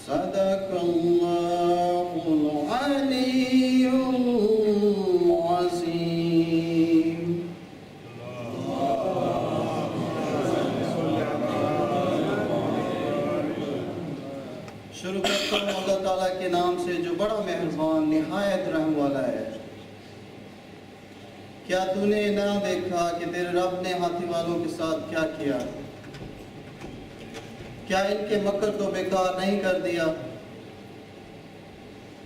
صدق اللہ العلی العظیم۔ شروع کرتا ہوں اللہ تعالیٰ کے نام سے جو بڑا مہربان نہایت رحم والا ہے۔ کیا تو نے نہ دیکھا کہ تیرے رب نے ہاتھی والوں کے ساتھ کیا کیا؟ کیا ان کے مکر کو بیکار نہیں کر دیا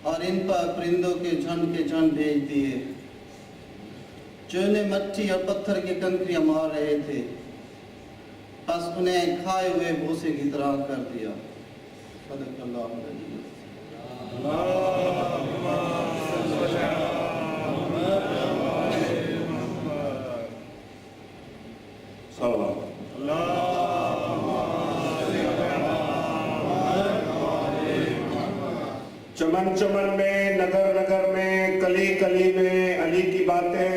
اور ان پر پرندوں کے جھنڈ بھیج دیے جو انہیں مٹی اور پتھر کی کنکریاں مار رہے تھے، بس انہیں کھائے ہوئے بھوسے کی طرح کر دیا۔ صدق اللہ العظیم۔ چمن چمن میں، نگر نگر میں، کلی کلی میں علی کی باتیں۔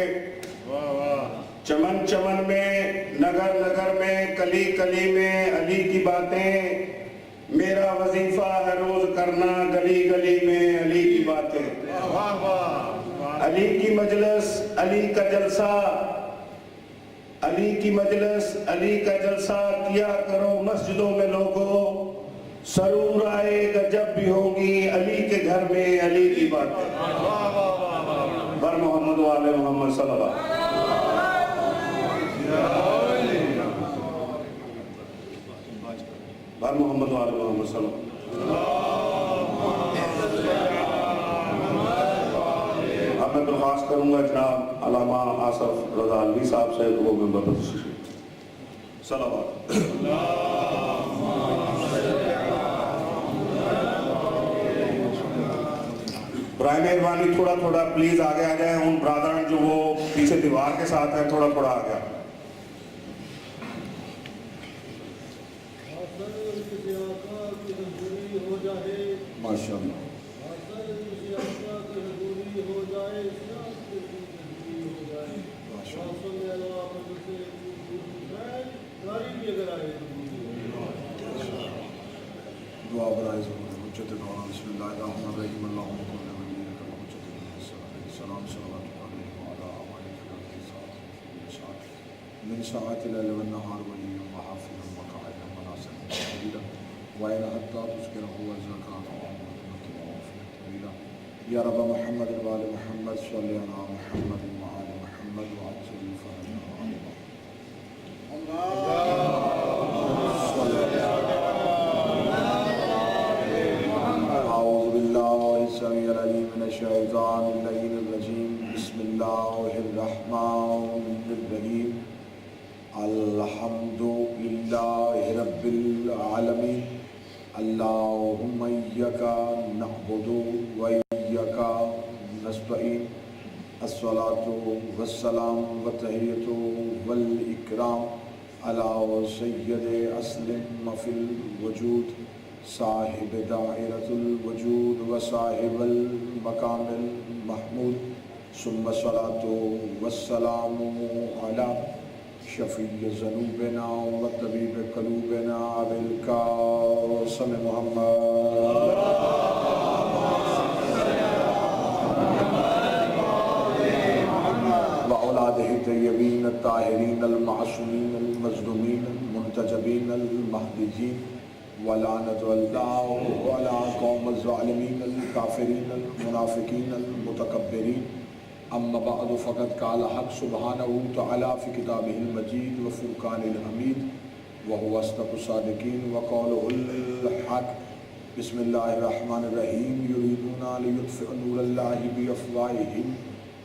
چمن چمن میں، نگر نگر میں، کلی کلی میں علی کی باتیں۔ میرا وظیفہ ہے روز کرنا گلی گلی میں علی کی باتیں۔ علی کی مجلس، علی کا جلسہ، علی کی مجلس، علی کا جلسہ کیا کرو مسجدوں میں لوگوں۔ سرور آئے گا جب بھی ہوگی علی کے گھر میں علی کی باتیں۔ بر محمد والے محمد صلی اللہ علیہ وسلم۔ بر محمد والے محمد صلی اللہ علیہ وسلم۔ اب میں درخواست کروں گا جناب علامہ آصف رضا علوی صاحب سے وہ ممبر پر تشریف۔ صلوات۔ برائے مہربانی تھوڑا تھوڑا پلیز آگے آ جائیں، ان برادران جو وہ پیچھے دیوار کے ساتھ ہیں تھوڑا تھوڑا آ گیا۔ ماشاءاللہ۔ دعا برائے حجت دعا۔ بسم اللہ الرحمن الرحیم۔ اللہم کن ولیک الحجت السلام صلوات علیہ وعلی آلہ من ساعت اللیل والنہار ولی وحافظ وقائدا وناصرا سبیلا وإن حتى تذكره والزکاة وعمرة وعافية طويلة یا رب محمد وآل محمد صلی علی محمد وآل محمد وعجل فرج اعوذ باللہ السمیع العلیم من الشیطان اللعین الرجیم۔ بسم اللہ الرحمن الرحیم۔ الحمد للہ رب العالمین۔ اللہم ایک نعبد و ایک نستعین۔ الصلاة والسلام والتحیۃ والاکرام علی سید اصل فی الوجود صاحب دائرۃ الوجود و صاحب المقام المحمود، ثم الصلاة والسلام علی شفیع ذنوبنا و طبیب قلوبنا ابی القاسم محمد و اولاده الطیبین الطاہرین المعصومین المظلومین المنتجبین المہدیین، ولعنت اللہ علی قوم الظالمین الکافرین المنافقین المتکبرین۔ اما بعد فقد قال حق سبحانہ تعالی فی کتابہ المجید و فرقان الحمید وهو اصدق الصادقین وقولہ الحق۔ بسم اللہ الرحمن الرحیم۔ یریدون لیطفئوا نور اللہ بافواہہم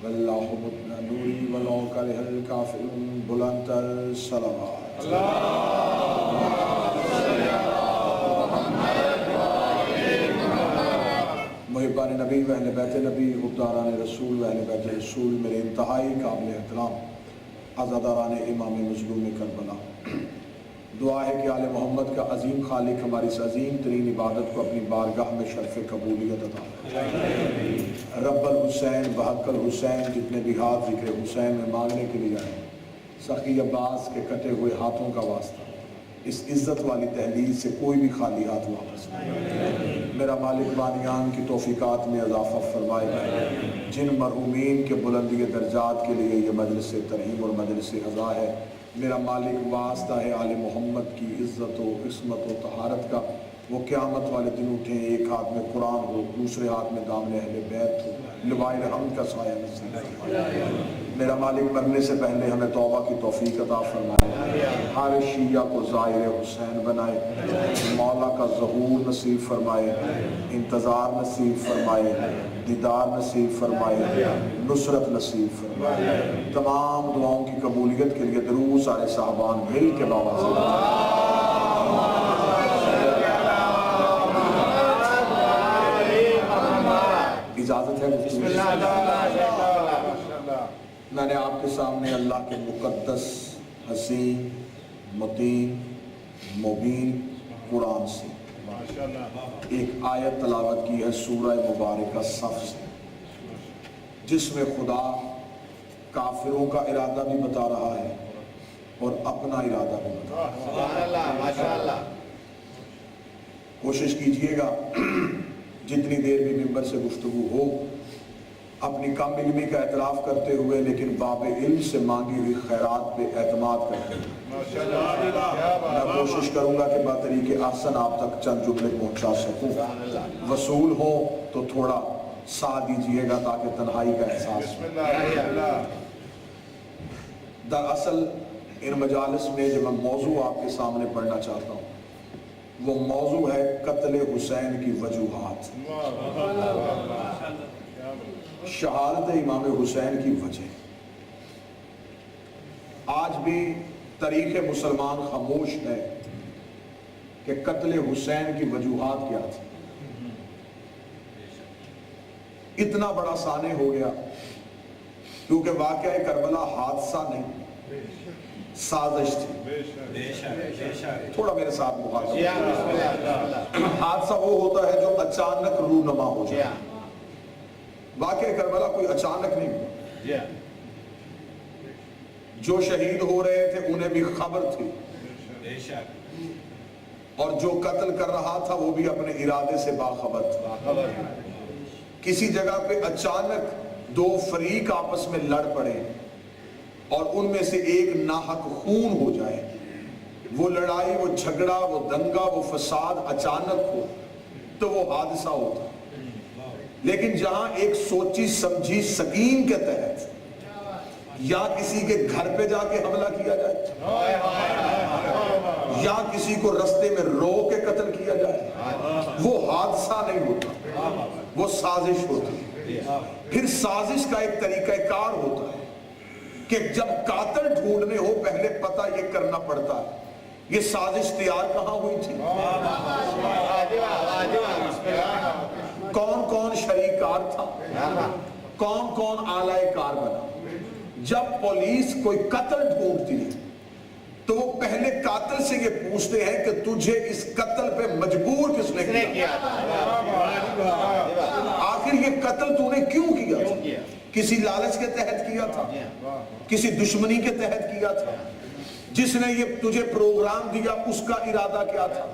واللہ متم نورہ ولو کرہ الکافرون۔ بلند الصلوات۔ محبان نبی و اہل بیت نبی، غداران رسول و اہل بیت رسول، میرے انتہائی قابل احترام عزاداران امام مظلوم کربلا، دعا ہے کہ آل محمد کا عظیم خالق ہماری اس عظیم ترین عبادت کو اپنی بارگاہ میں شرف قبولیت عطا فرمائے۔ رب الحسین بحق الحسین جتنے بھی ہاتھ ذکر حسین میں مانگنے کے لیے آئے، سخی عباس کے کٹے ہوئے ہاتھوں کا واسطہ اس عزت والی تحلیل سے کوئی بھی خالی ہاتھ واپس نہیں۔ میرا مالک بانیان کی توفیقات میں اضافہ فرمائے، جن مرحومین کے بلندی درجات کے لیے یہ مجلس ترحیم اور مجلس عزا ہے، میرا مالک واسطہ ہے آل محمد کی عزت و عصمت و طہارت کا، وہ قیامت والے دن اٹھیں، ایک ہاتھ میں قرآن ہو، دوسرے ہاتھ میں دامن اہل بیت ہو، لوائے الحمد کا سایہ نصیب فرمائے۔ میرا مالک مرنے سے پہلے ہمیں توبہ کی توفیق عطا فرمائے، ہر شیعہ کو زائر حسین بنائے، مولا کا ظہور نصیب فرمائے، انتظار نصیب فرمائے، دیدار نصیب فرمائے، نصرت نصیب فرمائے۔ تمام دعاؤں کی قبولیت کے لیے درود سارے صحابان مل کے بابا سے اجازت ہے۔ میں نے آپ کے سامنے اللہ کے مقدس، حسین، متین، مبین قرآن سے ایک آیت تلاوت کی ہے سورہ مبارکہ صف سے، جس میں خدا کافروں کا ارادہ بھی بتا رہا ہے اور اپنا ارادہ بھی بتا رہا ہے۔ کوشش کیجئے گا جتنی دیر بھی ممبر سے گفتگو ہو، اپنی کم علمی کا اعتراف کرتے ہوئے لیکن باب علم سے مانگی ہوئی خیرات پہ اعتماد کرتے ہوئے میں کوشش کروں گا کہ بطریق احسن آپ تک چند جملے پہنچا سکوں۔ وصول ہو تو تھوڑا ساتھ دیجئے گا تاکہ تنہائی کا احساس ہو۔ دراصل ان مجالس میں جو میں موضوع آپ کے سامنے پڑھنا چاہتا ہوں وہ موضوع ہے قتل حسین کی وجوہات، شہادت امام حسین کی وجہ۔ آج بھی تاریخ مسلمان خاموش ہے کہ قتل حسین کی وجوہات کیا تھی۔ اتنا بڑا سانحہ ہو گیا کیونکہ واقعہ کربلا حادثہ نہیں، سازش تھی۔ تھوڑا میرے ساتھ مخاطب، حادثہ وہ ہوتا ہے جو اچانک رونما ہو جائے، واقعہ کربلا کوئی اچانک نہیں ہوا۔ جو شہید ہو رہے تھے انہیں بھی خبر تھی، اور جو قتل کر رہا تھا وہ بھی اپنے ارادے سے باخبر تھا۔ کسی جگہ پہ اچانک دو فریق آپس میں لڑ پڑے اور ان میں سے ایک ناحق خون ہو جائے، وہ لڑائی، وہ جھگڑا، وہ دنگا، وہ فساد اچانک ہو تو وہ حادثہ ہوتا۔ لیکن جہاں ایک سوچی سمجھی سکیم کے تحت یا کسی کے گھر پہ جا کے حملہ کیا جائے یا کسی کو رستے میں رو کے قتل کیا جائے، وہ حادثہ نہیں ہوتا، وہ سازش ہوتی۔ پھر سازش کا ایک طریقہ کار ہوتا ہے کہ جب قاتل ڈھونڈنے ہو پہلے پتہ یہ کرنا پڑتا ہے یہ سازش تیار کہاں ہوئی تھی، کون کون شریک کار تھا، کون کون آلائے کار بنا۔ جب پولیس کوئی قتل ڈھونڈتی ہے تو وہ پہلے قاتل سے یہ پوچھتے ہیں کہ تجھے اس قتل پہ مجبور کس نے کیا، آخر یہ قتل تو نے کیوں کیا تھا؟ کسی لالچ کے تحت کیا تھا، کسی دشمنی کے تحت کیا تھا، جس نے یہ تجھے پروگرام دیا اس کا ارادہ کیا تھا؟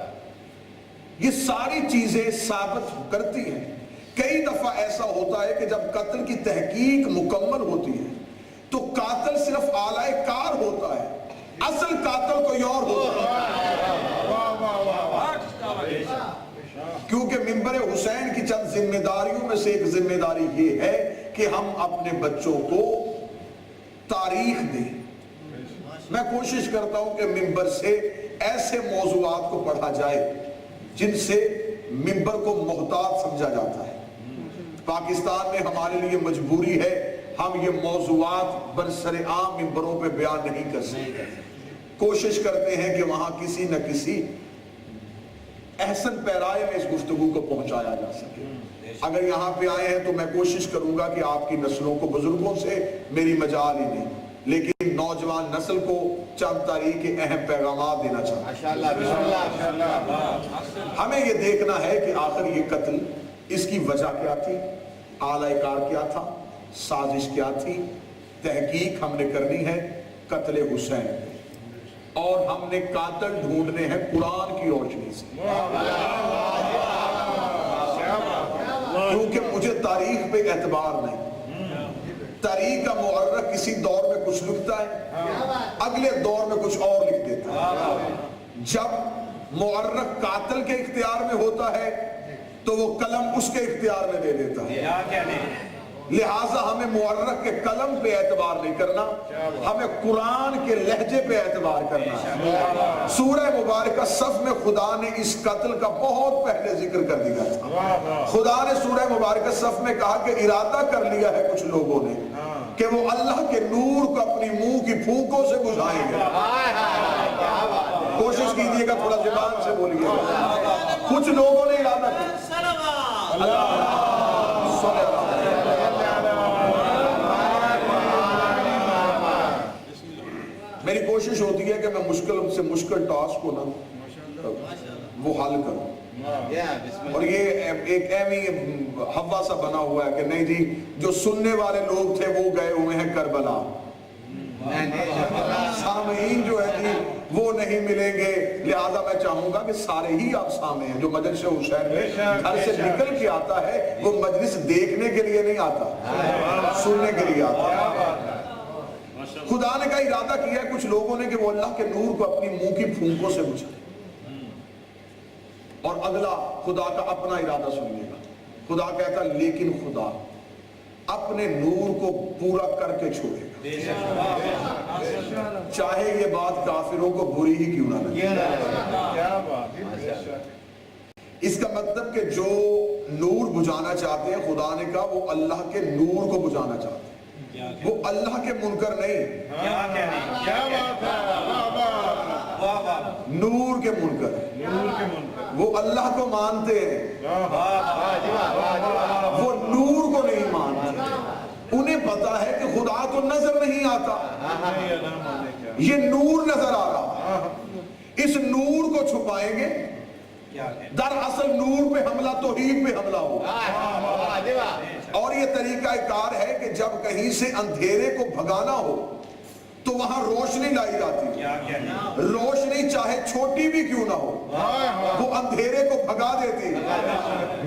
یہ ساری چیزیں ثابت کرتی ہیں۔ کئی دفعہ ایسا ہوتا ہے کہ جب قتل کی تحقیق مکمل ہوتی ہے تو قاتل صرف آلائے کار ہوتا ہے، اصل قاتل کوئی اور ہوتا ہے۔ کیونکہ ممبر حسین کی چند ذمہ داریوں میں سے ایک ذمہ داری یہ ہے کہ ہم اپنے بچوں کو تاریخ دیں۔ میں کوشش کرتا ہوں کہ ممبر سے ایسے موضوعات کو پڑھا جائے جن سے ممبر کو محتاط سمجھا جاتا ہے۔ پاکستان میں ہمارے لیے مجبوری ہے، ہم یہ موضوعات برسر عام ممبروں پہ بیان نہیں کر سکتے۔ کوشش کرتے ہیں کہ وہاں کسی نہ کسی احسن پیرائے میں اس گفتگو کو پہنچایا جا سکے۔ اگر یہاں پہ آئے ہیں تو میں کوشش کروں گا کہ آپ کی نسلوں کو، بزرگوں سے میری مجال ہی نہیں لیکن نوجوان نسل کو چند تاریخ کے اہم پیغامات دینا چاہتا ہوں۔ ہمیں یہ دیکھنا ہے کہ آخر یہ قتل، اس کی وجہ کیا تھی، آلہ کار کیا تھا، سازش کیا تھی۔ تحقیق ہم نے کرنی ہے قتل حسین، اور ہم نے قاتل ڈھونڈنے ہیں قرآن کی روشنی سے، کیونکہ مجھے تاریخ پہ اعتبار نہیں۔ تاریخ کا مورخ کسی دور میں کچھ لکھتا ہے، اگلے دور میں کچھ اور لکھ دیتا ہے۔ جب مورخ قاتل کے اختیار میں ہوتا ہے تو وہ قلم اس کے اختیار میں دے دیتا ہے، لہٰذا ہمیں مورخ کے قلم پہ اعتبار نہیں کرنا، ہمیں قرآن کے لہجے پہ اعتبار کرنا ہے۔ سورہ مبارکہ صف میں خدا نے اس قتل کا بہت پہلے ذکر کر دیا تھا۔ خدا نے سورہ مبارکہ صف میں کہا کہ ارادہ کر لیا ہے کچھ لوگوں نے کہ وہ اللہ کے نور کو اپنی منہ کی پھونکوں سے بجھائیں گے۔ کوشش کیجیے گا تھوڑا زبان سے بولیے گا۔ کچھ لوگوں نے ارادہ کیا۔ میری کوشش ہوتی ہے کہ میں مشکل سے مشکل ٹاسک کو نا وہ حل کروں، اور یہ ایک ایوی ہوا سا بنا ہوا ہے کہ نہیں جی جو سننے والے لوگ تھے وہ گئے ہوئے ہیں کربلا، سامعین جو ہے جی وہ نہیں ملیں گے، لہذا میں چاہوں گا کہ سارے ہی آپ سامنے ہیں۔ جو مجلس حسین میں گھر سے نکل کے آتا ہے وہ مجلس دیکھنے کے لیے نہیں آتا، سننے کے لیے آتا ہے۔ خدا نے کا ارادہ کیا ہے کچھ لوگوں نے کہ وہ اللہ کے نور کو اپنی منہ کی پھونکوں سے بجھائے، اور اگلا خدا کا اپنا ارادہ سنیے گا۔ خدا کہتا ہے لیکن خدا اپنے نور کو پورا کر کے چھوڑے گا، چاہے یہ بات کافروں کو بری ہی کیوں نہ لگے۔ اس کا مطلب کہ جو نور بجھانا چاہتے ہیں خدا نے کہا وہ اللہ کے نور کو بجھانا چاہتے ہیں، وہ اللہ کے منکر نہیں، نور کے منکر، وہ اللہ کو مانتے ہیں، وہ نور کو نہیں مانتے۔ انہیں پتا ہے کہ خدا تو نظر نہیں آتا، یہ نور نظر آ رہا، اس نور کو چھپائیں گے، دراصل نور پہ حملہ توحید پہ حملہ ہوگا۔ اور یہ طریقہ کار ہے کہ جب کہیں سے اندھیرے کو بھگانا ہو تو وہاں روشنی لائی جاتی ہے، روشنی چاہے چھوٹی بھی کیوں نہ ہو وہ اندھیرے کو بھگا دیتی ہے۔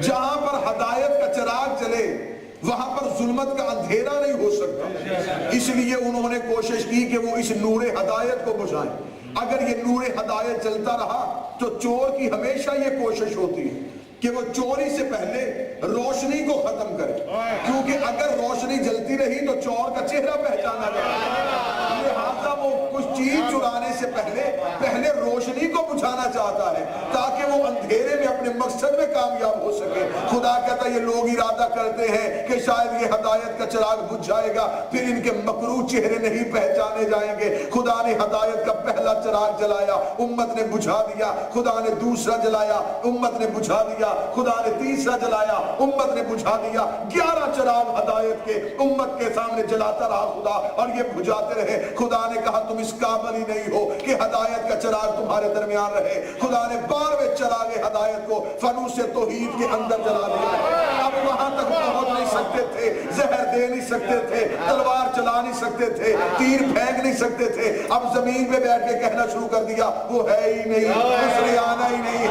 جہاں پر ہدایت کا چراغ چلے وہاں پر ظلمت کا اندھیرا نہیں ہو سکتا، اس لیے انہوں نے کوشش کی کہ وہ اس نور ہدایت کو بجھائیں۔ اگر یہ نور ہدایت چلتا رہا تو چور کی ہمیشہ یہ کوشش ہوتی ہے کہ وہ چوری سے پہلے روشنی کو ختم کرے، کیونکہ اگر روشنی جلتی رہی تو چور کا چہرہ پہچانا جائے، لہذا وہ کچھ چیز چرانے سے پہلے روشنی کو بجھانا چاہتا ہے تاکہ وہ اندھیرے میں اپنے مقصد میں کامیاب ہو سکے۔ خدا کہتا ہے یہ لوگ ارادہ کرتے ہیں کہ شاید یہ ہدایت کا چراغ بجھ جائے گا، پھر ان کے مکروہ چہرے نہیں پہچانے جائیں گے۔ خدا نے ہدایت کا پہلا چراغ جلایا، امت نے بجھا دیا، خدا نے دوسرا جلایا، امت نے بجھا دیا، خدا نے تیسرا جلایا، امت نے بجھا دیا۔ 11 چراغ ہدایت کے امت کے سامنے جلاتا رہا خدا، اور یہ بجھاتے رہے۔ خدا نے کہا تم اس قابل ہی نہیں ہو کہ ہدایت کا چراغ تمہارے درمیان رہے۔ خدا نے 12ویں چراغ ہدایت کو فانوس توحید کے اندر جلا دیا۔ اب وہاں تک پہنچ نہیں سکتے تھے، زہر دے نہیں سکتے تھے، تلوار چلا نہیں سکتے تھے، تیر پھینک نہیں سکتے تھے، اب زمین پہ بیٹھ کے کہنا شروع کر دیا وہ ہے ہی نہیں، اس نے آنا ہی نہیں ہے،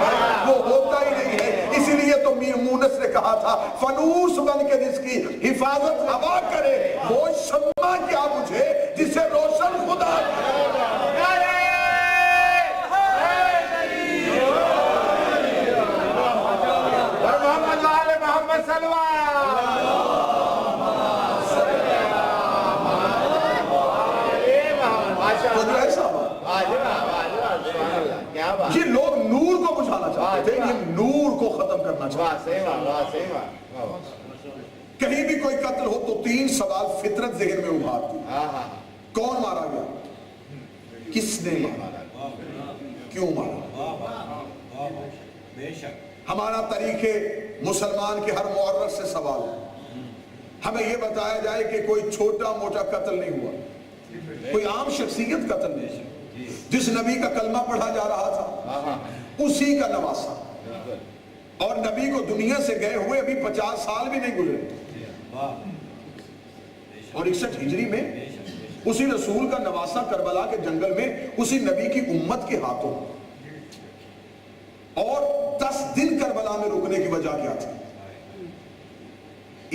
وہ ہوتا ہی نہیں ہے۔ اسی لیے تو میر مونس نے کہا تھا فانوس بن کے جس کی حفاظت ہوا کرے وہ شمع کیا بجھے جسے روشن خدا یہ لوگ نور کو بجھانا چاہتے تھے، یہ نور کو ختم کرنا چاہتے تھے۔ کہیں بھی کوئی قتل ہو تو 3 سوال فطرت ذہن میں ابھارتی، کون مارا گیا، کس نے مارا، کیوں مارا۔ ہمارا طریقے مسلمان کے ہر مورخ سے سوال ہے، ہمیں یہ بتایا جائے کہ کوئی چھوٹا موٹا قتل نہیں ہوا، کوئی عام شخصیت قتل نہیں، جس نبی کا کلمہ پڑھا جا رہا تھا اسی کا نواسا، اور نبی کو دنیا سے گئے ہوئے ابھی 50 سال بھی نہیں گزرے، اور 61 ہجری میں اسی رسول کا نواسا کربلا کے جنگل میں اسی نبی کی امت کے ہاتھوں، اور 10 دن کربلا میں رکنے کی وجہ کیا تھی؟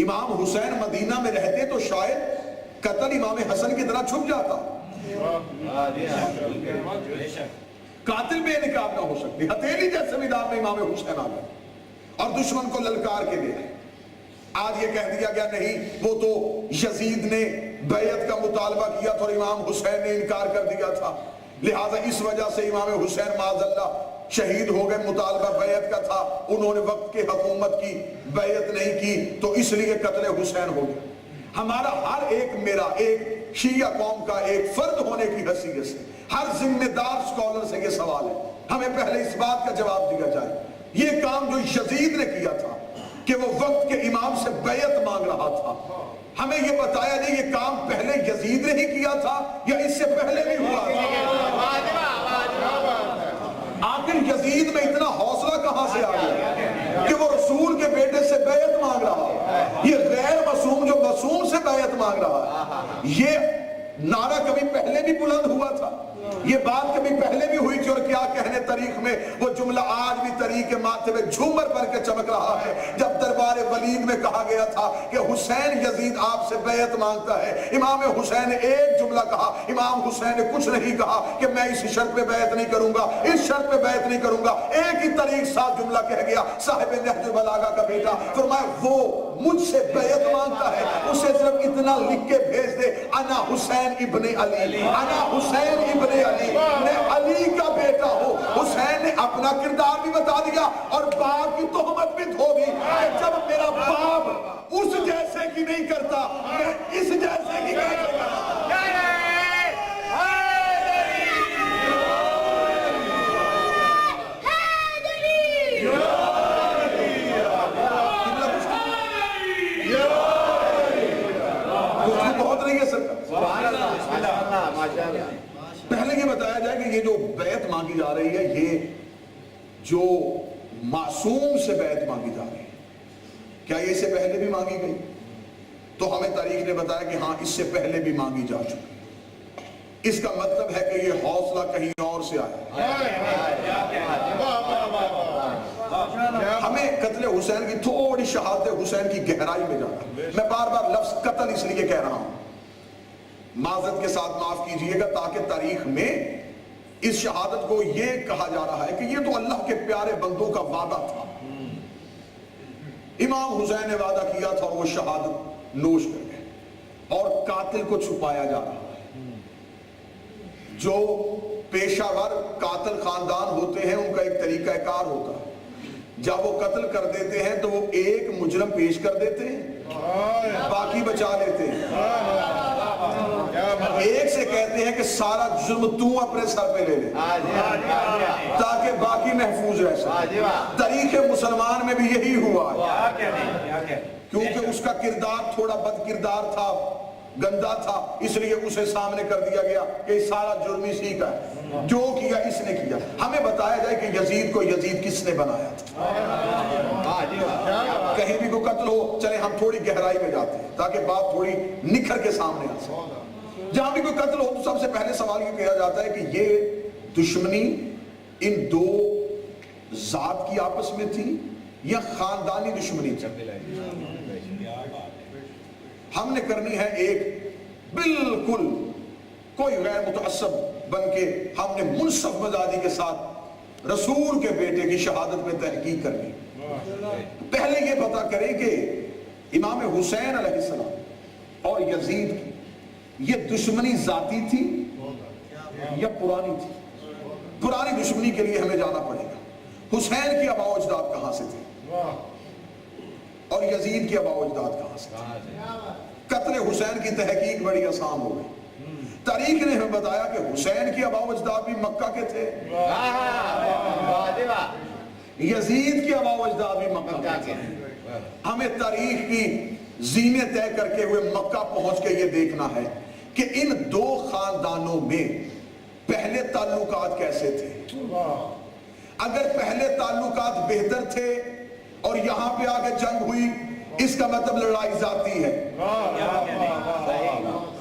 امام حسین مدینہ میں رہتے تو شاید قتل امام حسن کی طرح چھپ جاتا، قاتل بے نقاب نہ ہو سکتی، ہتھیلی جیسے میدان میں امام حسین آ گئے اور دشمن کو للکار کے دے آئے۔ آج یہ کہہ دیا گیا نہیں، وہ تو یزید نے بیعت کا مطالبہ کیا تھا اور امام حسین نے انکار کر دیا تھا، لہٰذا اس وجہ سے امام حسین معاذ اللہ شہید ہو گئے، مطالبہ بیعت کا تھا، انہوں نے وقت کے حکومت کی بیعت نہیں کی تو اس لیے قتل حسین ہو گیا۔ ہمارا ہر ایک، میرا ایک شیعہ قوم کا ایک فرد ہونے کی حیثیت سے ہر ذمہ دار اسکالر سے یہ سوال ہے، ہمیں پہلے اس بات کا جواب دیا جائے، یہ کام جو یزید نے کیا تھا کہ وہ وقت کے امام سے بیعت مانگ رہا تھا، ہمیں یہ بتایا جائے یہ کام پہلے یزید نے ہی کیا تھا یا اس سے پہلے بھی ہوا تھا؟ آخر یزید میں اتنا حوصلہ کہاں سے آ گیا کہ وہ رسول کے بیٹے سے بیعت مانگ رہا ہے؟ یہ غیر معصوم جو معصوم سے بیعت مانگ رہا ہے، یہ نعرہ کبھی پہلے بھی بلند ہوا تھا، یہ بات کبھی پہلے بھی ہوئی تھی، اور کیا کہنے تاریخ میں وہ جملہ آج بھی تاریخ کے ماتھے میں جھومر بن کے چمک رہا ہے، جب دربار ولید میں کہا گیا تھا کہ حسین یزید آپ سے بیعت مانگتا ہے، امام حسین نے ایک جملہ کہا، امام حسین نے کچھ نہیں کہا کہ میں اس شرط پہ بیعت نہیں کروں گا، اس شرط پہ بیعت نہیں کروں گا، ایک ہی طریق ساتھ جملہ کہہ گیا، صاحب نہج البلاغہ کا بیٹا فرمایا وہ مجھ سے بیعت مانگتا ہے، اسے صرف اتنا لکھ کے بھیج دے، انا حسین ابن علی، انا حسین ابن علی، میں علی کا بیٹا ہوں۔ حسین نے اپنا کردار بھی بتا دیا اور باپ کی تہمت بھی دھو دی کہ جب میرا باپ اس جیسے کی نہیں کرتا میں اس جیسے کی کیسے کرتا۔ بہت نہیں ہے پہلے یہ بتایا جائے کہ یہ جو بیعت مانگی جا رہی ہے یہ جو معصوم سے بیعت مانگی جا رہی ہے، کیا یہ اس سے پہلے بھی مانگی گئی؟ تو ہمیں تاریخ نے بتایا کہ ہاں اس سے پہلے بھی مانگی جا چکی۔ اس کا مطلب ہے کہ یہ حوصلہ کہیں اور سے آیا۔ ہمیں قتل حسین کی تھوڑی شہادت حسین کی گہرائی میں جانا، میں بار بار لفظ قتل اس لیے کہہ رہا ہوں، معذرت کے ساتھ معاف کیجئے گا، تاکہ تاریخ میں اس شہادت کو یہ کہا جا رہا ہے کہ یہ تو اللہ کے پیارے بندوں کا وعدہ تھا، امام حسین نے وعدہ کیا تھا اور وہ شہادت نوش کر گئے، اور قاتل کو چھپایا جا رہا ہے۔ جو پیشہ ور قاتل خاندان ہوتے ہیں ان کا ایک طریقہ کار ہوتا ہے، جب وہ قتل کر دیتے ہیں تو وہ ایک مجرم پیش کر دیتے ہیں، باقی بچا لیتے ہیں، ایک سے کہتے ہیں کہ سارا جرم تو اپنے سر پہ لے لے تاکہ باقی محفوظ رہ سکے۔ تاریخ مسلمان میں بھی یہی ہوا ہے، کیونکہ اس کا کردار تھوڑا بد کردار تھا، گندا تھا، اس لیے اسے سامنے کر دیا گیا کہ سارا جرم اسی کا ہے، جو کیا اس نے کیا۔ ہمیں بتایا جائے کہ یزید کو یزید کس نے بنایا تھا؟ کہیں بھی کوئی قتل ہو، چلے ہم تھوڑی گہرائی میں جاتے ہیں تاکہ بات تھوڑی نکھر کے سامنے آ سکے۔ جہاں بھی کوئی قتل ہو تو سب سے پہلے سوال یہ کیا جاتا ہے کہ یہ دشمنی ان دو ذات کی آپس میں تھی یا خاندانی دشمنی تھی؟ ہم نے کرنی ہے ایک بالکل کوئی غیر متعصب بن کے ہم نے منصف مزاجی کے ساتھ رسول کے بیٹے کی شہادت میں تحقیق کرنی۔ پہلے یہ پتہ کریں کہ امام حسین علیہ السلام اور یزید کی یہ دشمنی ذاتی تھی یا پرانی تھی؟ پرانی دشمنی کے لیے ہمیں جانا پڑے گا۔ حسین کی آباء و اجداد کہاں سے تھے اور یزید کی آباء و اجداد کہاں سے تھے؟ قتل حسین کی تحقیق بڑی آسان ہو گئی۔ تاریخ نے ہمیں بتایا کہ حسین کی آباء و اجداد بھی مکہ کے تھے، یزید کی آباء و اجداد بھی مکہ کے تھے۔ ہمیں تاریخ کی زینے طے کر کے ہوئے مکہ پہنچ کے یہ دیکھنا ہے کہ ان دو خاندانوں میں پہلے تعلقات کیسے تھے۔ اگر پہلے تعلقات بہتر تھے اور یہاں پہ آگے جنگ ہوئی، اس کا مطلب لڑائی ذاتی ہے۔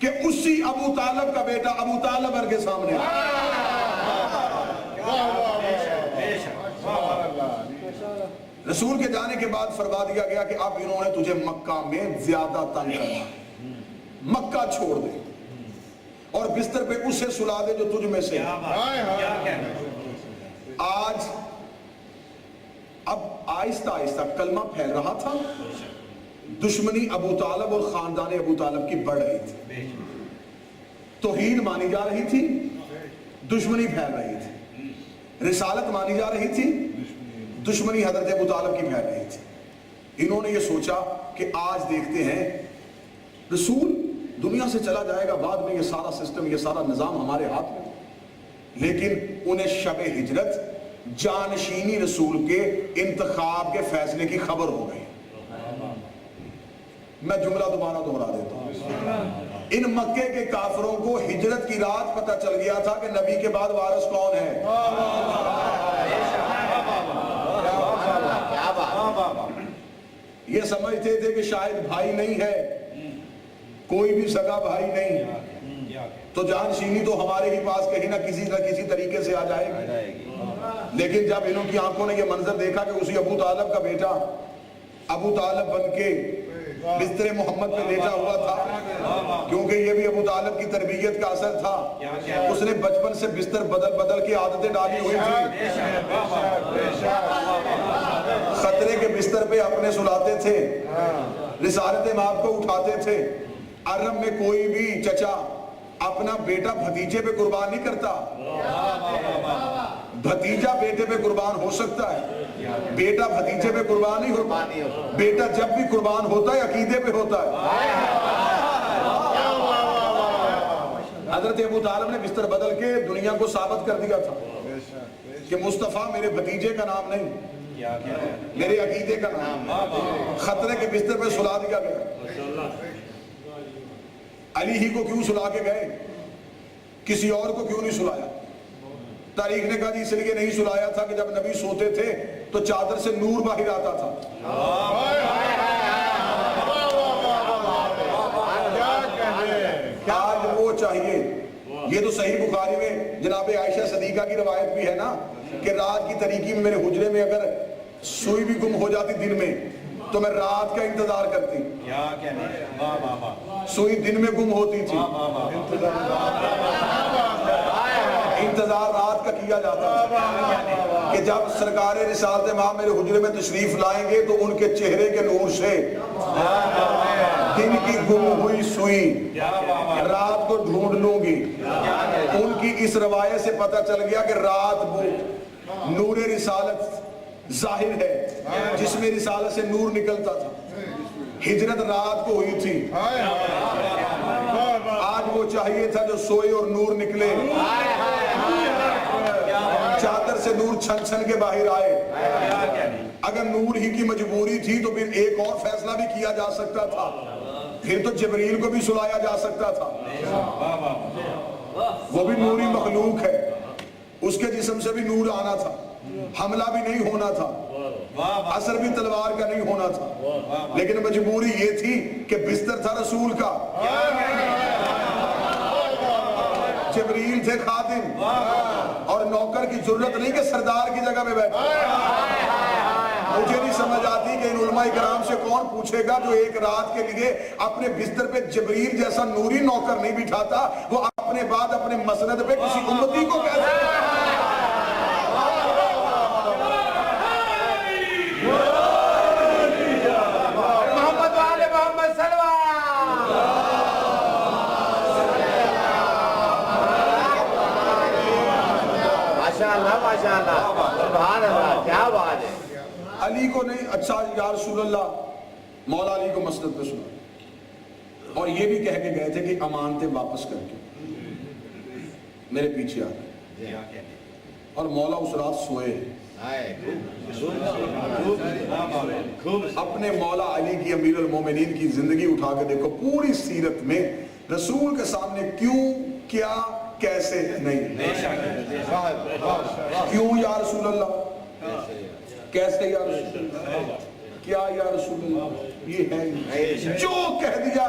کہ اسی ابو طالب کا بیٹا ابو طالب ان کے سامنے رسول کے جانے کے بعد فرما دیا گیا کہ اب انہوں نے تجھے مکہ میں زیادہ تنگ کرنا، مکہ چھوڑ دے اور بستر پہ اسے سلا دے جو تجھ میں سے۔ آج اب آہستہ آہستہ کلمہ پھیل رہا تھا، دشمنی ابو طالب اور خاندان ابو طالب کی بڑھ رہی تھی، توہین مانی جا رہی تھی، دشمنی پھیل رہی تھی، رسالت مانی جا رہی تھی، دشمنی حضرت ابو طالب کی پھیل رہی تھی۔ انہوں نے یہ سوچا کہ آج دیکھتے ہیں رسول دنیا سے چلا جائے گا، بعد میں یہ سارا سسٹم، یہ سارا نظام ہمارے ہاتھ میں، لیکن انہیں شب ہجرت جانشینی رسول کے انتخاب کے فیصلے کی خبر ہو گئی۔ میں جملہ دوبارہ دہرا دیتا ہوں، ان مکے کے کافروں کو ہجرت کی رات پتہ چل گیا تھا کہ نبی کے بعد وارث کون ہے۔ یہ سمجھتے تھے کہ شاید بھائی نہیں ہے، کوئی بھی سگا بھائی نہیں، تو جانشینی تو ہمارے ہی پاس کہیں نہ کسی طریقے سے آ جائے گی۔ لیکن جب انہوں کی آنکھوں نے یہ منظر دیکھا کہ اسی ابو طالب کا بیٹا ابو طالب بن کے بستر محمد پہ لیٹا ہوا تھا، کیونکہ یہ بھی ابو طالب کی تربیت کا اثر تھا، اس نے بچپن سے بستر بدل کے عادتیں ڈالی ہوئی تھی، خطرے کے بستر پہ اپنے سلاتے تھے، رسالت ماں کو اٹھاتے تھے۔ عرب میں کوئی بھی چچا اپنا بیٹا بھتیجے پہ قربان نہیں کرتا، بھتیجا بیٹے پہ قربان ہو سکتا ہے، بیٹا بھتیجے پہ قربان نہیں ہوتا۔ بیٹا جب بھی قربان ہوتا ہے عقیدے پہ ہوتا ہے۔ حضرت ابو طالب نے بستر بدل کے دنیا کو ثابت کر دیا تھا کہ مصطفیٰ میرے بھتیجے کا نام نہیں، میرے عقیدے کا نام۔ خطرے کے بستر پہ سلا دیا گیا۔ علی ہی کو کیوں سلا کے گئے، کسی اور کو کیوں نہیں سلایا؟ تاریخ نے کہا جی اس لیے نہیں سلایا تھا کہ جب نبی سوتے تھے تو چادر سے نور باہر آتا تھا۔ آج وہ چاہیے، یہ تو صحیح بخاری میں جناب عائشہ صدیقہ کی روایت بھی ہے نا کہ رات کی طریقی میں میرے حجرے میں اگر سوئی بھی گم ہو جاتی دن میں تو میں رات کا انتظار کرتی، سوئی دن میں گم ہوتی تھی، انتظار رات کا کیا جاتا تھا کہ جب سرکار رسالت ماں میرے حجرے میں تشریف لائیں گے تو ان کے چہرے کے نور سے دن کی گم ہوئی سوئی رات کو ڈھونڈ لوں گی۔ ان کی اس روایت سے پتہ چل گیا کہ رات وہ نور رسالت ظاہر ہے جس میں رسالت سے نور نکلتا تھا، ہجرت رات کو ہوئی تھی۔ آج وہ چاہیے تھا جو سوئے اور نور نکلے، چادر سے نور چھن چھن کے باہر آئے۔ اگر نور ہی کی مجبوری تھی تو پھر ایک اور فیصلہ بھی کیا جا سکتا تھا، پھر تو جبریل کو بھی سلایا جا سکتا تھا، وہ بھی نوری مخلوق ہے، اس کے جسم سے بھی نور آنا تھا، حملہ بھی نہیں ہونا تھا، اثر بھی تلوار کا نہیں ہونا تھا، لیکن مجبوری یہ تھی کہ بستر تھا رسول کا، جبریل تھے خادم، اور نوکر کی ضرورت نہیں کہ سردار کی جگہ میں بیٹھے۔ مجھے نہیں سمجھ آتی کہ ان علماء کرام سے کون پوچھے گا جو ایک رات کے لیے اپنے بستر پہ جبریل جیسا نوری نوکر نہیں بٹھاتا، وہ اپنے بعد اپنے مسند پہ کسی امتی کو کہتا ہے۔ سبحان اللہ، کیا بات ہے۔ علی کو نہیں، اچھا یا رسول اللہ، مولا علی کو مسجد پہ سنا اور یہ بھی کہہ کے گئے تھے کہ امانتیں واپس کر کے میرے پیچھے آ گئے، اور مولا اس رات سوئے۔ اپنے مولا علی کی امیر المومنین کی زندگی اٹھا کے دیکھو، پوری سیرت میں رسول کے سامنے کیوں، کیا، کیسے نہیں، کیوں یا رسول اللہ، کیسے یا رسول اللہ، کیا یا رسول اللہ، یہ ہے جو کہہ دیا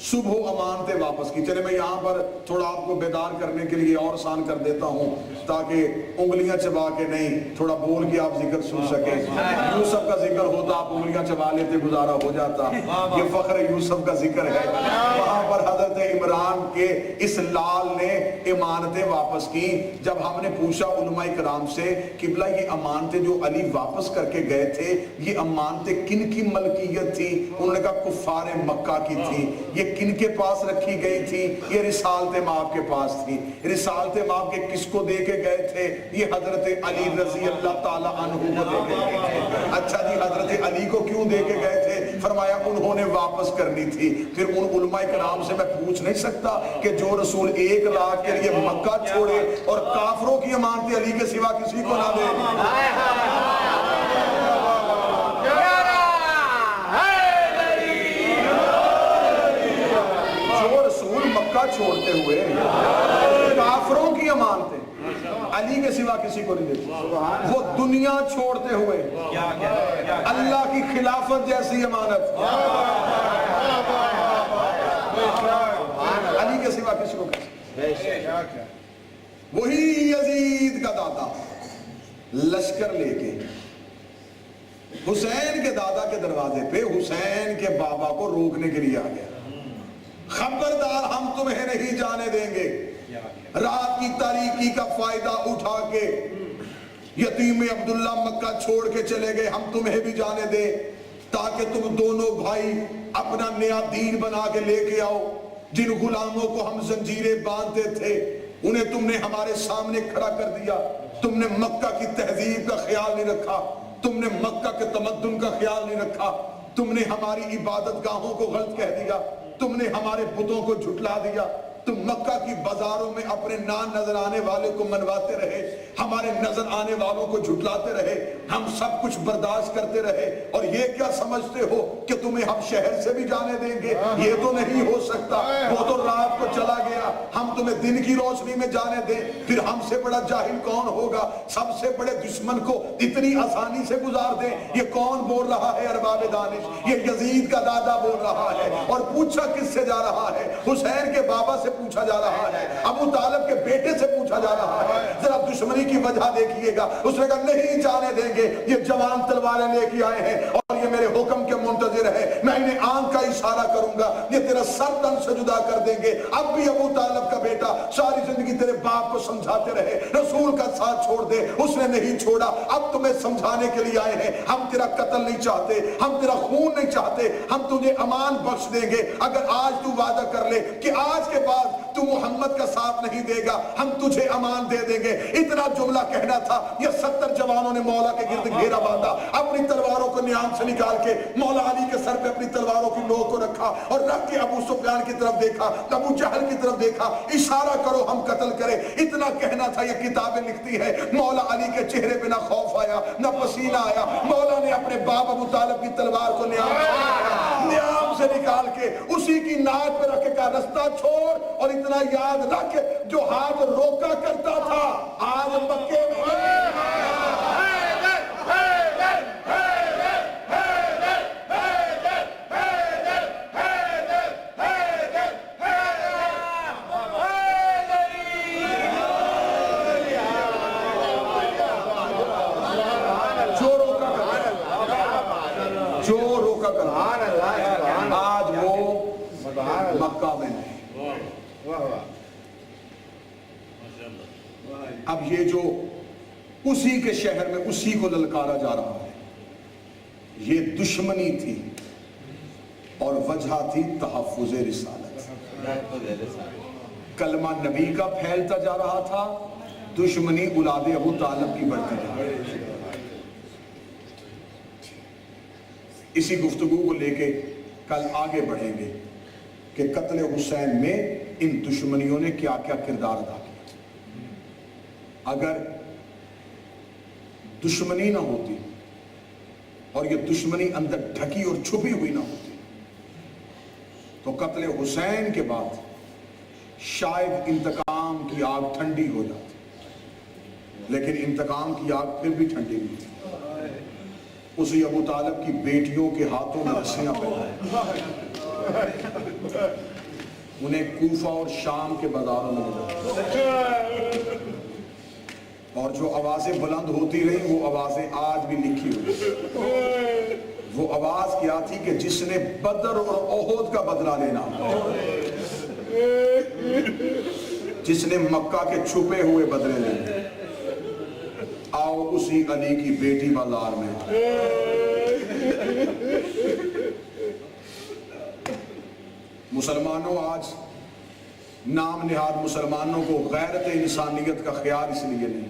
صبح امانتیں واپس کی. چلے میں یہاں پر تھوڑا آپ کو بیدار کرنے کے لیے اور آسان کر دیتا ہوں تاکہ انگلیاں چبا کے نہیں, تھوڑا بول کے آپ ذکر سن سکیں. یوسف کا ذکر ہوتا آپ انگلیاں چبا لیتے, گزارا ہو جاتا. یہ فخر یوسف کا ذکر ہے. وہاں پر حضرت عمران کے اس لال نے امانتیں واپس کی. جب ہم نے پوچھا علماء کرام سے قبلہ یہ امانتیں جو علی واپس کر کے گئے تھے یہ امانتیں کن کی ملکیت تھی؟ انہوں نے کہا کفار مکہ کی تھی. یہ کن کے پاس رکھی گئی تھی؟ یہ رسالت مآب کے پاس تھی. رسالت مآب کے کس کو دے کے گئے تھے؟ یہ حضرت علی رضی اللہ تعالی عنہ کو دے کے گئے تھے. اچھا جی, حضرت علی کو کیوں دے کے گئے تھے؟ فرمایا انہوں نے واپس کرنی تھی. پھر ان علماء کرام سے میں پوچھ نہیں سکتا کہ جو رسول 1 لاکھ کے لیے مکہ چھوڑے اور کافروں کی امانتیں علی کے سوا کسی کو نہ دے. چھوڑتے ہوئے کافروں کی امانتیں علی کے سوا کسی کو نہیں دیتے. وہ دنیا چھوڑتے ہوئے اللہ کی خلافت جیسی امانت علی کے سوا کسی کو کیسے. وہی یزید کا دادا لشکر لے کے حسین کے دادا کے دروازے پہ حسین کے بابا کو روکنے کے لیے آ گیا. خبردار ہم تمہیں نہیں جانے دیں گے. رات کی تاریکی کا فائدہ اٹھا کے یتیم عبداللہ مکہ چھوڑ کے چلے گئے. ہم تمہیں بھی جانے دیں تاکہ تم دونوں بھائی اپنا نیا دین بنا کے لے کے آؤ. جن غلاموں کو ہم زنجیریں باندھتے تھے انہیں تم نے ہمارے سامنے کھڑا کر دیا. تم نے مکہ کی تہذیب کا خیال نہیں رکھا, تم نے مکہ کے تمدن کا خیال نہیں رکھا, تم نے ہماری عبادت گاہوں کو غلط کہہ دیا, تم نے ہمارے بتوں کو جھٹلا دیا. تم مکہ کی بازاروں میں اپنے نظر آنے والے کو منواتے رہے, ہمارے نظر آنے والوں کو جھٹلاتے رہے, ہم سب کچھ برداشت کرتے رہے. اور یہ کیا سمجھتے ہو کہ تمہیں ہم شہر سے بھی جانے دیں گے؟ یہ تو نہیں ہو سکتا. وہ تو رات کو چلا گیا, ہم تمہیں دن کی روشنی میں جانے دیں. پھر ہم سے بڑا جاہل کون ہوگا؟ سب سے بڑے دشمن کو اتنی آسانی سے گزار دیں. یہ کون بول رہا ہے ارباب دانش؟ یہ یزید کا دادا بول رہا ہے. اور پوچھا کس سے جا رہا ہے؟ حسین کے بابا سے پوچھا جا رہا ہے, ابو طالب کے بیٹے سے پوچھا جا رہا ہے. ذرا دشمنی کی وجہ دیکھیے گا. اس نے کہا نہیں جانے دیں گے, یہ جوان تلواریں لے کے آئے ہیں اور یہ میرے حکم کے منتظر ہے. میں انہیں آنکھ کا اشارہ کروں گا, یہ تیرا سر تن سے جدا کر دیں گے. اب بھی ابو طالب کا بیٹا ساری زندگی تیرے باپ کو سمجھاتے رہے رسول کا ساتھ چھوڑ دے, اس نے نہیں چھوڑا. اب تمہیں سمجھانے کے لیے آئے ہیں. ہم تیرا قتل نہیں چاہتے, ہم تیرا خون نہیں چاہتے, ہم تجھے امان بخش دیں گے اگر آج تو وعدہ کر لے کہ آج کے بعد تو محمد کا ساتھ نہیں دے گا, ہم تجھے امان دے دیں گے. اتنا جملہ کہنا تھا. یہ 70 جوانوں نے مولا کے گرد گھیرا باندھا, اپنی تلواروں کو نیام سے نکال کے مولا علی کے سر پہ اپنی تلواروں کی نوک کو رکھا اور رکھ کے ابو سفیان کی طرف دیکھا, ابو جہل کی طرف دیکھا, اشارہ کرو ہم قتل کریں. اتنا کہنا تھا. یہ کتابیں لکھتی ہے مولا علی کے چہرے پہ نہ خوف آیا نہ پسینہ آیا. مولا نے اپنے باپ ابو طالب کی تلوار کو نیام سے نکال کے اسی کی ناک پہ رکھ کے کہا رستہ چھوڑ. اور اتنا یاد رکھ جو ہاتھ روکا کرتا تھا آج مکے میں جو روکا کرتا آج وہ مکہ میں نہیں. اب یہ جو اسی کے شہر میں اسی کو للکارا جا رہا ہے, یہ دشمنی تھی اور وجہ تھی تحفظ رسالت. کلمہ نبی کا پھیلتا جا رہا تھا, دشمنی اولاد ابو طالب کی بڑھتی جا رہی تھی. اسی گفتگو کو لے کے کل آگے بڑھیں گے کہ قتل حسین میں ان دشمنیوں نے کیا کیا کردار ادا کیا. اگر دشمنی نہ ہوتی اور یہ دشمنی اندر ڈھکی اور چھپی ہوئی نہ ہوتی تو قتل حسین کے بعد شاید انتقام کی آگ ٹھنڈی ہو جاتی, لیکن انتقام کی آگ پھر بھی ٹھنڈی نہیں تھی. اسی ابو طالب کی بیٹیوں کے ہاتھوں میں رسیاں پہنائیں, انہیں کوفہ اور شام کے بازاروں میں ملا، اور جو آوازیں بلند ہوتی رہی وہ آوازیں آج بھی لکھی ہوئی۔ وہ آواز کیا تھی کہ جس نے بدر اور احد کا بدلہ لینا، جس نے مکہ کے چھپے ہوئے بدلے لینے، آؤ اسی علی کی بیٹی بازار میں۔ مسلمانوں، آج نام نہاد مسلمانوں کو غیرت انسانیت کا خیال اس لیے نہیں،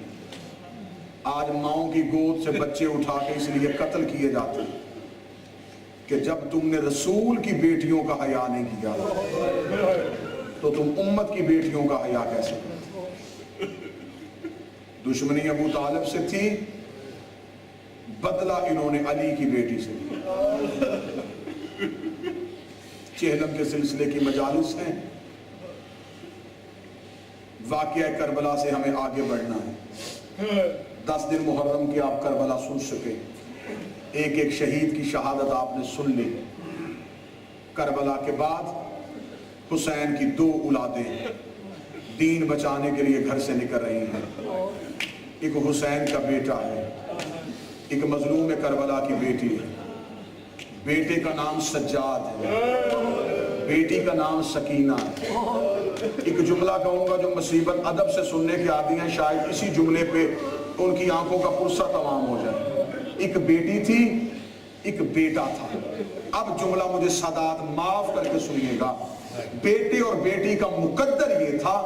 آج ماؤں کی گود سے بچے اٹھا کے اس لیے قتل کیے جاتے ہیں کہ جب تم نے رسول کی بیٹیوں کا حیا نہیں کیا تو تم امت کی بیٹیوں کا حیا کیسے کرتے؟ دشمنی ابو طالب سے تھی، بدلہ انہوں نے علی کی بیٹی سے لیا۔ چہلم کے سلسلے کی مجالس ہیں، واقعہ کربلا سے ہمیں آگے بڑھنا ہے۔ 10 دن محرم کی آپ کربلا سن سکے، ایک ایک شہید کی شہادت آپ نے سن لی۔ کربلا کے بعد حسین کی 2 اولادیں دین بچانے کے لیے گھر سے نکل رہی ہیں۔ ایک حسین کا بیٹا ہے، ایک مظلوم کربلا کی بیٹی ہے۔ بیٹے کا نام سجاد ہے، بیٹی کا نام سکینہ ہے۔ ایک جملہ کہوں گا جو مصیبت ادب سے سننے کے عادی ہیں، شاید اسی جملے پہ ان کی آنکھوں کا پرسہ تمام ہو جائے۔ ایک بیٹی تھی، ایک بیٹا تھا۔ اب جملہ مجھے سادات معاف کر کے سنیے گا، بیٹے اور بیٹی کا مقدر یہ تھا،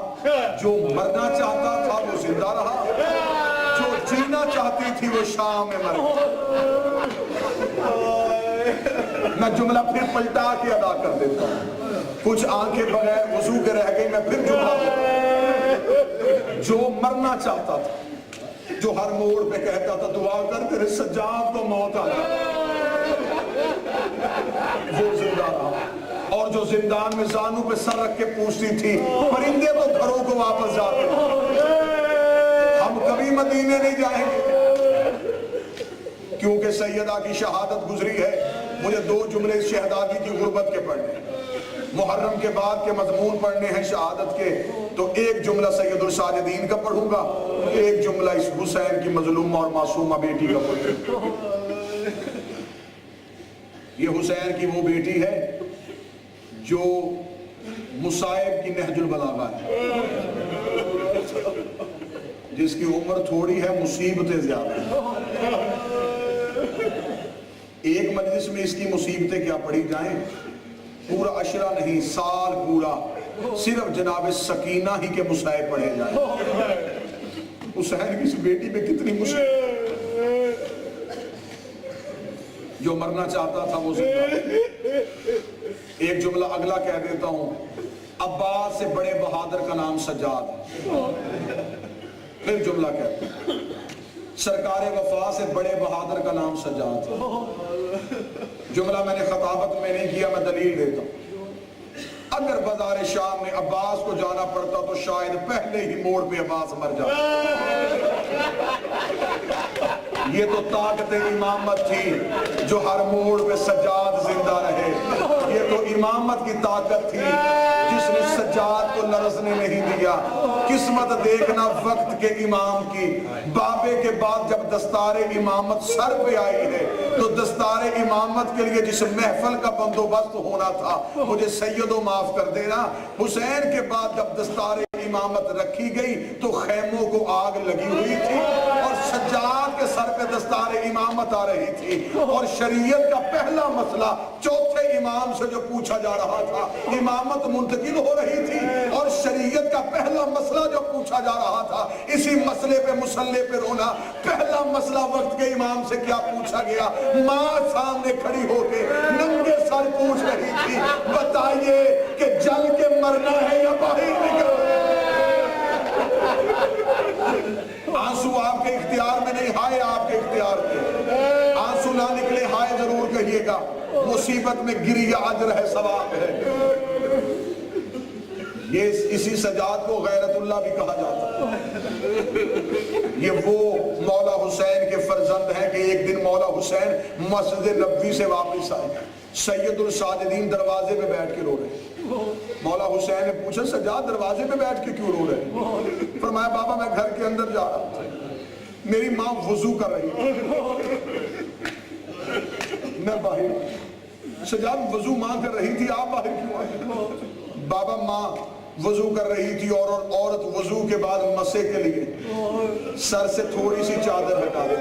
جو مرنا چاہتا تھا وہ زندہ رہا، جو جینا چاہتی تھی وہ شام میں مر گئی۔ میں جملہ پھر پلٹا کے ادا کر دیتا ہوں، کچھ آنکھیں بغیر وضو کے رہ گئی، میں پھر جملہ بولتا، جو مرنا چاہتا تھا، جو ہر موڑ پہ کہتا تھا دعا کر تیرے سجاد تو موت آ جائے، وہ زندہ رہا۔ اور جو زندان میں زانوں پہ سر رکھ کے پوچھتی تھی پرندے تو گھروں کو واپس جاتے ہیں، ہم کبھی مدینے نہیں جائیں گے، کیونکہ سیدہ کی شہادت گزری ہے۔ مجھے 2 جملے شہدادی کی غربت کے پڑھنے، محرم کے بعد کے مضمون پڑھنے ہیں شہادت کے، تو ایک جملہ سید الساجدین کا پڑھوں گا، ایک جملہ اس حسین کی مظلومہ اور معصومہ بیٹی کا پڑھوں گا۔ یہ حسین کی وہ بیٹی ہے جو مصائب کی نہج البلاغہ ہے، جس کی عمر تھوڑی ہے، مصیبتیں زیادہ ہیں۔ ایک مجلس میں اس کی مصیبتیں کیا پڑھی جائیں، پورا عشرہ نہیں، سال پورا صرف جناب سکینہ ہی کے مصائب پڑھے جائیں۔ حسین کی اس بیٹی پہ کتنی مصیبت، جو مرنا چاہتا تھا وہ زندہ۔ ایک جملہ اگلا کہہ دیتا ہوں، عباس سے بڑے بہادر کا نام سجاد ہے۔ پھر جملہ کہتا ہوں، سرکار وفا سے بڑے بہادر کا نام سجاد ہے۔ جملہ میں نے خطابت میں نہیں کیا، میں دلیل دیتا ہوں۔ اگر بازار شام میں عباس کو جانا پڑتا تو شاید پہلے ہی موڑ پہ عباس مر جاتا۔ یہ تو طاقت امامت تھی جو ہر موڑ پہ سجاد زندہ رہے۔ یہ تو امامت کی طاقت تھی جس نے سجاد کو لرزنے نہیں دیا۔ قسمت دیکھنا وقت کے امام کی، بابے کے بعد جب دستار امامت سر پہ آئی ہے تو دستار امامت کے لیے جس محفل کا بندوبست ہونا تھا، مجھے سیدو معاف کر دینا، حسین کے بعد جب دستار امامت رکھی گئی تو خیموں کو آگ لگی ہوئی تھی اور سجاد کے سر پہ دستار امامت آ رہی تھی، اور شریعت کا پہلا مسئلہ چوتھے امام سے جو پوچھا جا رہا تھا، امامت منتقل ہو رہی تھی، اور شریعت کا پہلا مسئلہ جو پوچھا جا رہا تھا، اسی مسئلے پہ مسئلے پہ رونا۔ پہلا مسئلہ وقت کے امام سے کیا پوچھا گیا؟ ماں سامنے کھڑی ہو کے ننگے سر پوچھ رہی تھی، بتائیے کہ جل کے مرنا ہے یا باہر نکل؟ آنسو آپ کے اختیار میں نہیں، ہائے آپ کے اختیار میں۔ آنسو نہ نکلے ہائے ضرور کہیے گا، مصیبت میں گری یا اجر ہے، ثواب ہے۔ یہ اسی سجاد کو غیرت اللہ بھی کہا جاتا ہے۔ یہ وہ مولا حسین کے فرزند ہیں کہ ایک دن مولا حسین مسجد نبوی سے واپس آئے، سید الساجدین دروازے پہ بیٹھ کے رو رہے. مولا حسین نے پوچھا سجاد دروازے پہ بیٹھ کے کیوں رو رہے؟ فرمایا بابا میں گھر کے اندر جا رہا تھا, میری ماں وضو کر رہی تھی, میں باہر. سجاد وضو ماں کر رہی تھی, آپ باہر کیوں آئے؟ بابا ماں وضو کر رہی تھی اور عورت وضو کے بعد مسے کے لیے سر سے تھوڑی سی چادر ہٹا دی.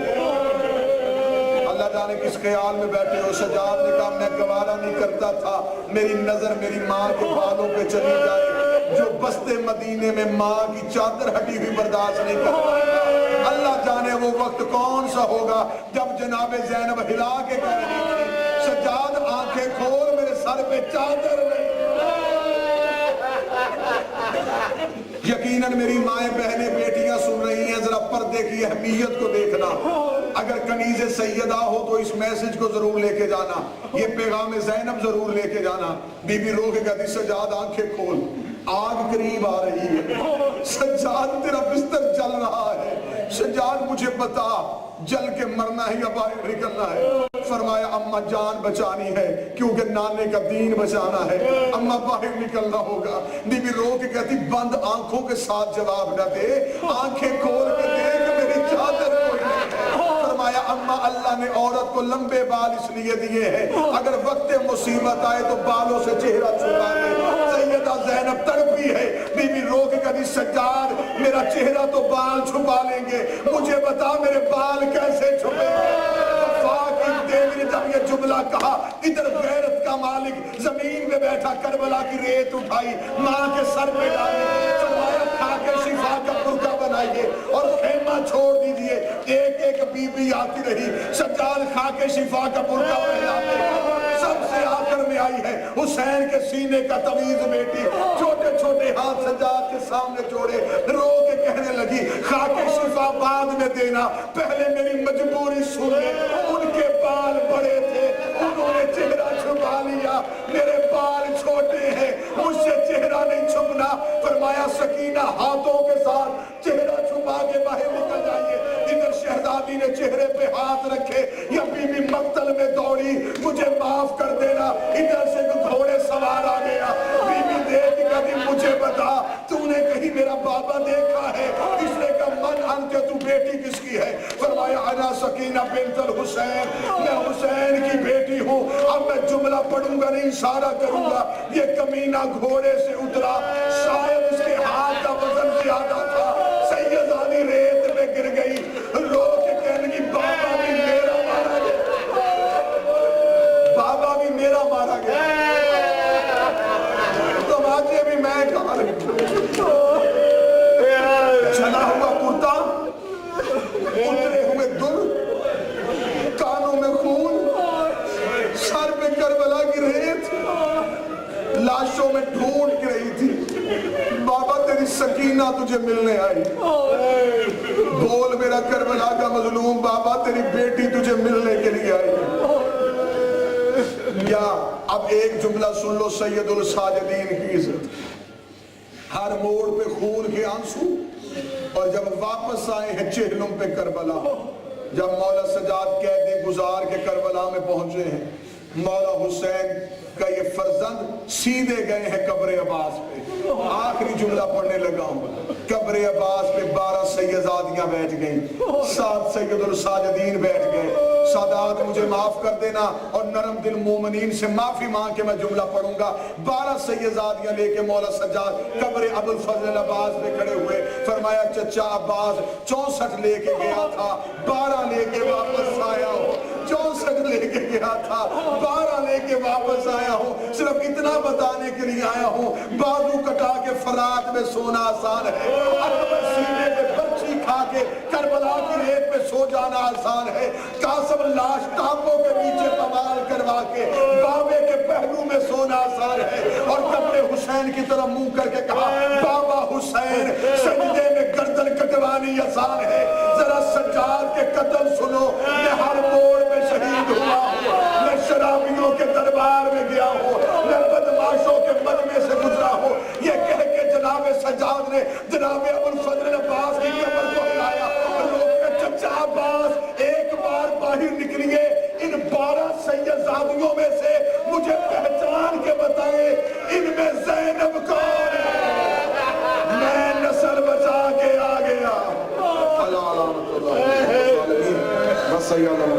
اللہ جانے کس خیال میں بیٹھے ہو. سجاد نے کہا میں گوارا نہیں کرتا تھا میری نظر میری ماں کے بالوں پہ چلی جائے, جو بستے مدینے میں ماں کی چادر ہٹی ہوئی برداشت نہیں کرتا. اللہ جانے وہ وقت کون سا ہوگا جب جناب زینب ہلا کے کہہ رہی تھی سجاد آنکھیں کھول میرے سر پہ چادر نہیں. یقیناً میری مائیں بہنیں بیٹیاں سن رہی ہیں, ذرا پردے کی اہمیت کو دیکھنا. اگر کنیز سیدہ ہو تو اس میسج کو ضرور لے کے جانا, یہ پیغام زینب ضرور لے کے جانا. بی بی رو کے کہتی سجاد آنکھیں کھول, آگ قریب آ رہی ہے, سجاد تیرا بستر جل رہا ہے, سجاد مجھے بتا جل کے مرنا ہے یا باہر نکلنا ہے؟ فرمایا اماں جان بچانی ہے کیونکہ نانے کا دین بچانا ہے, اماں باہر نکلنا ہوگا. بی بی رو کے کہتی بند آنکھوں کے ساتھ جواب نہ دے, آنکھیں کھول کے دیکھ میری چادر کوئی نہیں ہے. فرمایا اماں اللہ نے عورت کو لمبے بال اس لیے دیے ہیں اگر وقت مصیبت آئے تو بالوں سے چہرہ چھپا لے. سیدہ زینب تڑپی ہے, بی بی رو کے کہتی سجاد میرا چہرہ تو بال چھپا لیں گے, مجھے بتا میرے بال کیسے چھپیں گے؟ نے جب یہ جملہ کہا ادھر غیرت کا مالک زمین میں بیٹھا کربلا کی ریت اٹھائی ماں کے سر پہ ڈالی, فرمایا کھا کے شفا کا برقع بنائیے اور خیمہ چھوڑ دیجئے. ایک ایک بی بی آتی رہی, سجاد کھا کے شفا کا برقع پہناتے. سب سے آخر میں آئی ہے حسین کے سینے کا طویز بیٹی, چھوٹے چھوٹے ہاتھ سجاد کے سامنے جوڑے, رو کے کہنے لگی کھا کے شفا بعد میں دینا, پہلے میری مجبوری سن لے. ان کے بال بڑے تھے, انہوں نے چہرہ چھپا لیا, میرے بال چھوٹے ہیں, مجھ سے چہرہ نہیں چھپنا. فرمایا سکینہ ہاتھوں کے ساتھ چہرہ چھپا کے باہر نکل جائیے. ادھر شہزادی نے چہرے پہ ہاتھ رکھے, یا بی بی مقتل میں دوڑی مجھے معاف کر دینا. ادھر سے گھوڑے سوار آ گیا, بی بی دیکھ کہتی مجھے بتا تو نے کہیں میرا بابا دیکھا ہے؟ اس نے کہا من انت, تو بیٹی کس کی ہے؟ فرمایا انا سکینہ بنت الحسین, میں حسین کی بیٹی ہوں. اب میں جملہ پڑھوں گا نہیں اشارہ کروں گا. یہ کمینہ گھوڑے سے اترا, شاید اس کے ہاتھ کا وزن زیادہ تھا, سیدانی ریت میں گر گئی, رو کے کہنے کی بابا بھی میرا مارا گیا, بابا بھی میرا مارا گیا. تو آجے بھی میں کہا چلا ہوا کرتا, اترے ہوئے دل, کانوں میں خون, سر پہ کربلا کی ریت, لاشوں میں ڈھونڈ کے رہی تھی. بابا تیری سکینہ تجھے ملنے آئی, بول میرا کربلا کا مظلوم, بابا تیری بیٹی تجھے ملنے کے لیے آئی. یا اب ایک جملہ سن لو سید الساجدین کی عزت. ہر موڑ پہ خون کے آنسو, اور جب واپس آئے ہیں چہلم پہ کربلا, جب مولا سجاد قیدی گزار کے کربلا میں پہنچے ہیں, مولا حسین کا یہ فرزند سیدھے گئے ہیں قبر عباس پہ. آخری جملہ پڑھنے لگا ہوں. قبر عباس پہ 12 سیدزادیاں بیٹھ گئیں, 7 سید الساجدین بیٹھ گئے. سادات مجھے معاف کر دینا اور نرم دل مومنین سے معافی مانگ کے میں جملہ پڑھوں گا. 12 سیدزادیاں لے کے مولا سجاد قبر ابوالفضل عباس پہ کھڑے ہوئے. فرمایا چچا عباس 64 لے کے گیا تھا, 12 لے کے واپس آیا ہو. 64 لے کے گیا تھا, 12 لے کے واپس آیا ہوں. صرف اتنا بتانے کے لیے آیا ہوں, بازو کٹا کے فرات میں سونا آسان ہے, اکبر سینے پہ برچی کھا کے کربلا کی ریت پہ سو جانا آسان ہے. قاسم لاش ٹانپوں کے نیچے پمال کروا کے بابے کے پہلو میں سونا آسان ہے. اور قبر حسین کی طرف منہ کر کے کہا بابا حسین سجدے میں گردن کٹوانی آسان ہے, ذرا سجاد کے قتل سنو. میں ہر موڑ میں شہید ہوا ہوں, میں شرابیوں کے دربار میں گیا ہوں, میں بدماشوں کے مجمع سے گزرا ہوں. یہ کہہ کے جناب سجاد نے جناب ابوالفضل عباس کی قبر کو ہلایا. لوگ کہ چچا عباس ایک بار باہر نکلیے, ان 12 سیدزادیوں میں سے میں زینب کون ہے؟ میں نسل بچا کے آ گیا. بس صحیح اللہ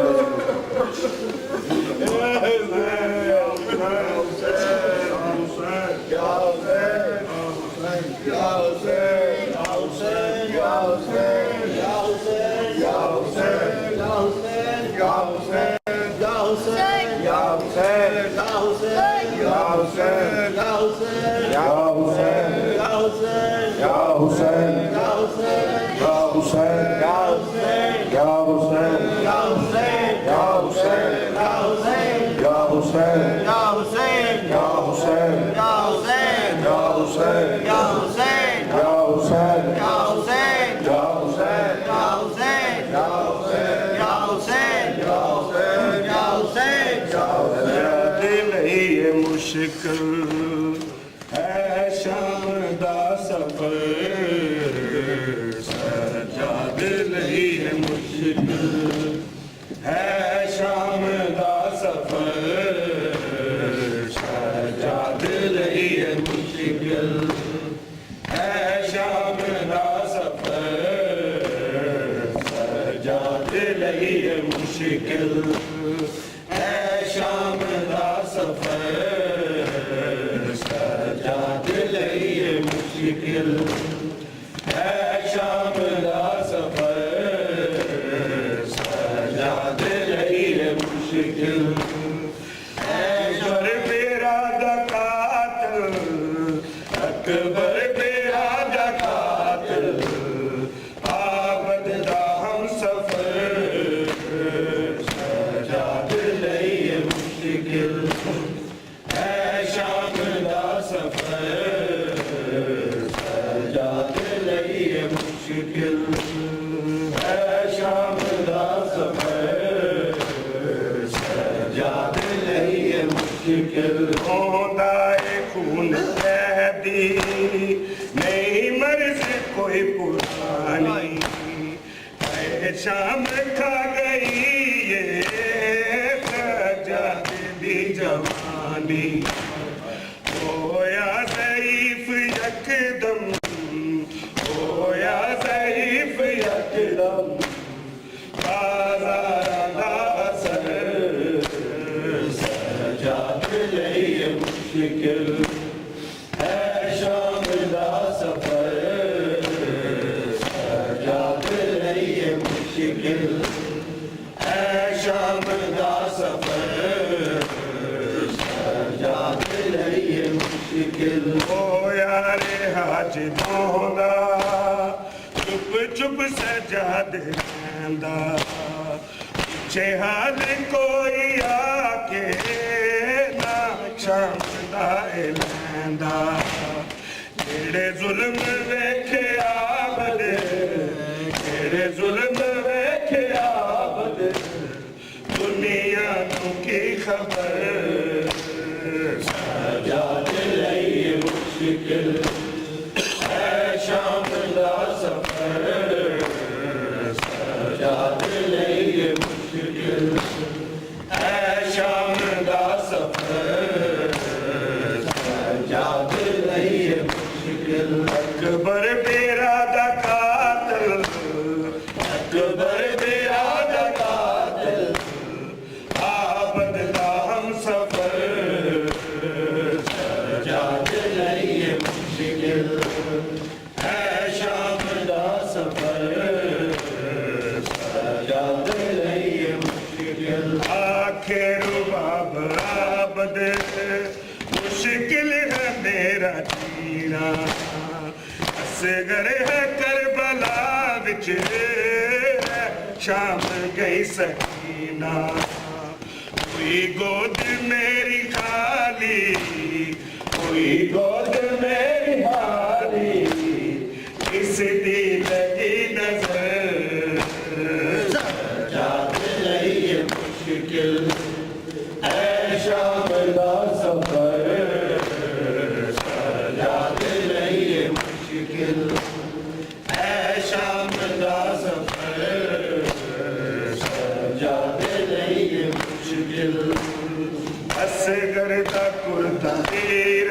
مشکل ہے شام دا سفر سجاد نہیں ہے مشکل ہے شام دا سفر سجاد نہیں ہے مشکل ہے شام دا سفر سجاد نہیں ہے مشکل ہے شام دا سفر سجاد نہیں ہے مشکل ہے شام دا سفر سجاد نہیں ہے مشکل اکبر میرا قاتل اکبر میرا قاتل آبد دا ہم سفر سجاد نہیں ہے مشکل ہے شام دا سفر سجاد نہیں ہے مشکل ہے شام دا سفر سجاد نہیں ہے مشکل خدائے خون قیدی نہیں مرض کوئی پرانی اے شام کھا گئی یہ سجاد دی جوانی ہویا ضعیف یکدم ہویا ضعیف یکدم بازار دا اثر سجاد نہیں ہے مشکل ہے شام دا سفر سجاد نہیں ہے مشکل ہے شام دا سفر سجاد نہیں ہے مشکل او یار حاج بوندا چپ چپ سجاد رہندا پچھے حال کوئی آکے نہ شام دا لیندا کیڑے ظلم ویکھے آبد کیڑے ظلم ویکھے آبد دنیا نو کی خبر سجاد نہیں ہے مشکل ہے شام دا سفر سجاد نہیں ہے مشکل ہے شام دا سفر سجاد نہیں ہے مشکل اکبر میرا دا قاتل اکبر میرا دا قاتل آبد دا ہم سفر سجاد نہیں ہے مشکل ہے شام دا سفر سجاد نہیں ہے مشکل آخر باب آبد مشکل ہے میرا جینا اصغر ہے کربلا وچ شام گئی سکینہ کوئی گود میری خالی کوئی گود میری خالی کس دی لگی نظر سجاد نہیں ہے مشکل ہے شام دا سفر سجاد نہیں ہے مشکل ہے شام دا سفر سجاد نہیں ہے مشکل اصغر دا کرتا تیر